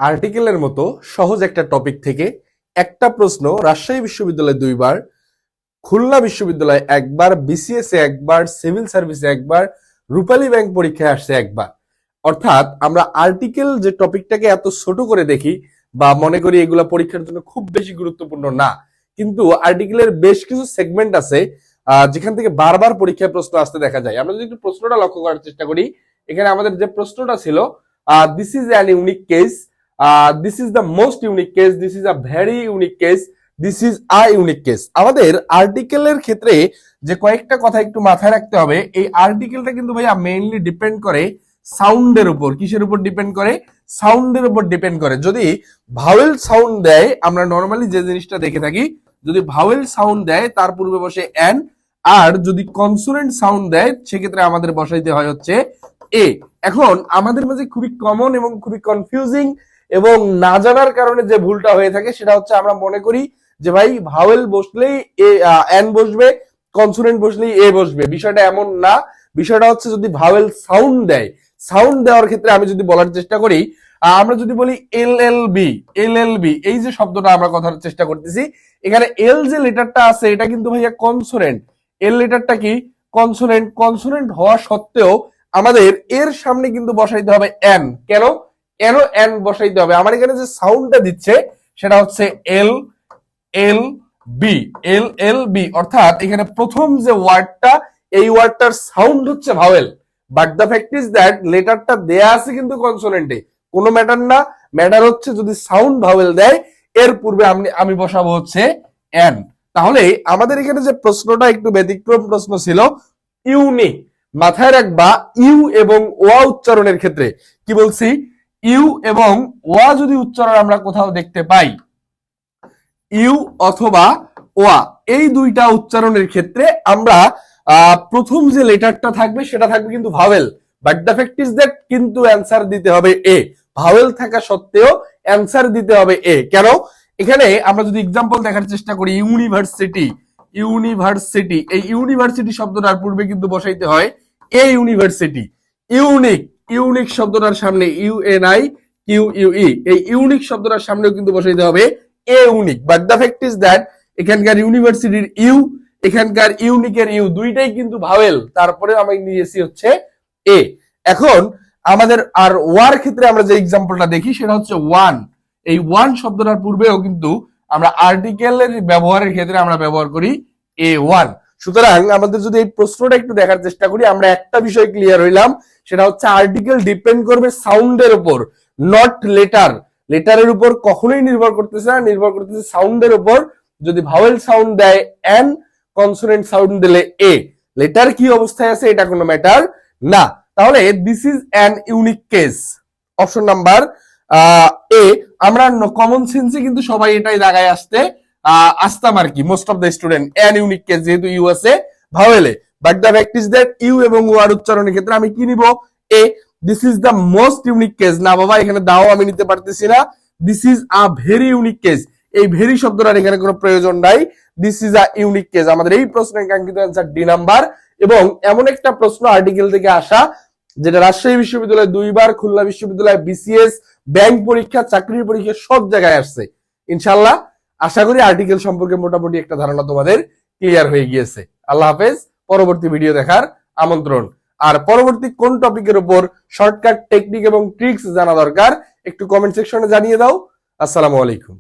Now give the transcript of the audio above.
আর্টিকেলের মতো সহজ একটা টপিক থেকে একটা প্রশ্ন রাজশাহী বিশ্ববিদ্যালয়ে 2 বার, খুলনা বিশ্ববিদ্যালয়ে 1 বার, বিসিএস এ 1 বার, সিভিল সার্ভিসে 1 বার, রূপালী ব্যাংক পরীক্ষায় আসছে 1 বার। অর্থাৎ আমরা আর্টিকেল যে টপিকটাকে এত ছোট করে দেখি বা মনে করি এগুলা পরীক্ষার জন্য খুব বেশি গুরুত্বপূর্ণ না, কিন্তু আর্টিকেলের বেশ কিছু সেগমেন্ট আছে যেখান থেকে বারবার পরীক্ষায় প্রশ্ন আসতে দেখা যায়। আমরা যদি একটু প্রশ্নটা লক্ষ্য করার চেষ্টা করি, এখানে আমাদের যে প্রশ্নটা ছিল, this is an unique case, this is the most unique case, this is a very unique case, this is a unique case. আমাদের আর্টিকেলের ক্ষেত্রে যে কয়েকটা কথা একটু মাথায় রাখতে হবে, এই আর্টিকেলটা কিন্তু ভাইয়া মেইনলি ডিপেন্ড করে সাউন্ডের উপর। কিসের উপর ডিপেন্ড করে? সাউন্ডের উপর ডিপেন্ড করে। যদি ভাওয়েল সাউন্ড দেয়, আমরা নর্মালি যে জিনিসটা দেখে থাকি, যদি ভাওয়েল সাউন্ড দেয় তার পূর্বে বসে এন, আর যদি কনসোনেন্ট সাউন্ড দেয় সেক্ষেত্রে আমাদের বসাইতে হয় হচ্ছে এ। এখন আমাদের মাঝে খুবই কমন এবং খুবই কনফিউজিং এবং না জানার কারণে যে ভুলটা হয়ে থাকে সেটা হচ্ছে আমরা মনে করি যে ভাই ভাওয়েল বসলেই এন বসবে, কনসোনেন্ট বসলেই এ বসবে। বিষয়টা এমন না। বিষয়টা হচ্ছে যদি ভাওয়েল সাউন্ড দেয়, সাউন্ড দেওয়ার ক্ষেত্রে আমি যদি বলার চেষ্টা করি, আমরা যদি বলি এল এল বি, এল এল বি, এই যে শব্দটা আমরা কথার চেষ্টা করতেছি, এখানে এল যে লেটারটা আছে এটা কিন্তু ভাইয়া কনসোনেন্ট। এল লেটারটা কি? কনসোনেন্ট। কনসোনেন্ট হওয়া সত্ত্বেও আমাদের এর সামনে কিন্তু বসাইতে হবে এন। কেন কেন এন বসাইতে হবে? আমার এখানে যে সাউন্ডটা দিচ্ছে সেটা হচ্ছে এল এল বি, এল এল বি, অর্থাৎ এখানে প্রথম যে ওয়ার্ডটা, এই ওয়ার্ডটার সাউন্ড হচ্ছে vowel, but the fact is that লেটারটা দেয়া আছে কিন্তু কনসোনেন্টে। কোনো ম্যাটার না, ম্যাটার হচ্ছে যদি সাউন্ড ভাওয়েল দেয় এর পূর্বে আমি বসাবো হচ্ছে এন। তাহলে আমাদের এখানে যে প্রশ্নটা একটু ব্যতিক্রম প্রশ্ন ছিল, ইউনিক। মাথায় রাখবা, ইউ এবং ওয়া উচ্চারণের ক্ষেত্রে কি বলছি, ইউ এবং ওয়া যদি উচ্চারণ আমরা কোথাও দেখতে পাই, ইউ অথবা ওয়া, এই দুইটা উচ্চারণের ক্ষেত্রে আমরা প্রথম যে লেটারটা থাকবে সেটা থাকবে কিন্তু vowel, but the fact is that কিন্তু অ্যান্সার দিতে হবে এ। ভাওয়েল থাকা সত্ত্বেও অ্যান্সার দিতে হবে এ। কেন? এখানে আমরা যদি এক্সাম্পল দেখার চেষ্টা করি, ইউনিভার্সিটি, ইউনিভার্সিটি, এই ইউনিভার্সিটি শব্দটার পূর্বে কিন্তু বসাইতে হয় এ ইউনিভার্সিটি। ইউনিক, ইউনিক শব্দটার সামনে ইউএনআই কিউ ইউই, এই ইউনিক শব্দটার সামনেও কিন্তু বসাইতে হবে a unique, but the fact is that এখানকার ইউনিভার্সিটির ইউ, এখানকার ইউনিকের ইউ, দুইটাই কিন্তু ভাওয়েল, তারপরে আমি নিয়েছি হচ্ছে এ। এখন আমাদের আর ওয়ার ক্ষেত্রে আমরা যে এক্সাম্পলটা দেখি সেটা হচ্ছে ওয়ান। এই ওয়ান শব্দটার পূর্বেও কিন্তু আমরা আর্টিকেলের ব্যবহারের ক্ষেত্রে আমরা ব্যবহার করি এ ওয়ান। সুতরাং আমাদের যদি এই প্রশ্নটা একটু দেখার চেষ্টা করি, আমরা একটা বিষয় ক্লিয়ার হইলাম, সেটা হচ্ছে আর্টিকেল ডিপেন্ড করবে সাউন্ডের উপর, নট লেটার। লেটারের উপর কখনোই নির্ভর করতেছে না, নির্ভর করতেছে সাউন্ডের উপর। যদি ভাওয়েল সাউন্ড দেয় এন, কনসোনেন্ট সাউন্ড দিলে এ। লেটার কি অবস্থায় আছে এটা কোনো ম্যাটার না। তাহলে this is an unique case, option number A. আমরা কমন সেন্সে কিন্তু সবাই এটাই লাগায় আসতাম আর কি, most of the student, an unique case, যেহেতু ইউ আছে ভাওয়েলে, but the fact is that U এবং ওয়ার উচ্চারণের ক্ষেত্রে আমি কি নিব? A. This is the most unique case, না বাবা এখানে দাও আমি নিতে পারতেছি না। This is a very unique case, এই ভেরি শব্দটার এখানে কোনো প্রয়োজন নাই। This is a unique case. আমাদের এই প্রশ্নের কাঙ্ক্ষিত অ্যান্সার ডি নাম্বার। এবং এমন একটা প্রশ্ন আর্টিকেল থেকে আসা যেটা রাজশাহী বিশ্ববিদ্যালয়ে 2 বার, খুলনা বিশ্ববিদ্যালয়ে বিসিএস, ব্যাংক পরীক্ষা, চাকরির পরীক্ষা সব জায়গায় আসছে। ইনশাল্লাহ আশা করি আর্টিকেল সম্পর্কে মোটামুটি একটা ধারণা তোমাদের ক্লিয়ার হয়ে গিয়েছে। আল্লাহ হাফেজ। পরবর্তী ভিডিও দেখার আমন্ত্রণ। আর পরবর্তী কোন টপিকের উপর শর্টকাট টেকনিক এবং ট্রিক্স জানা দরকার একটু কমেন্ট সেকশনে জানিয়ে দাও। আসসালামু আলাইকুম।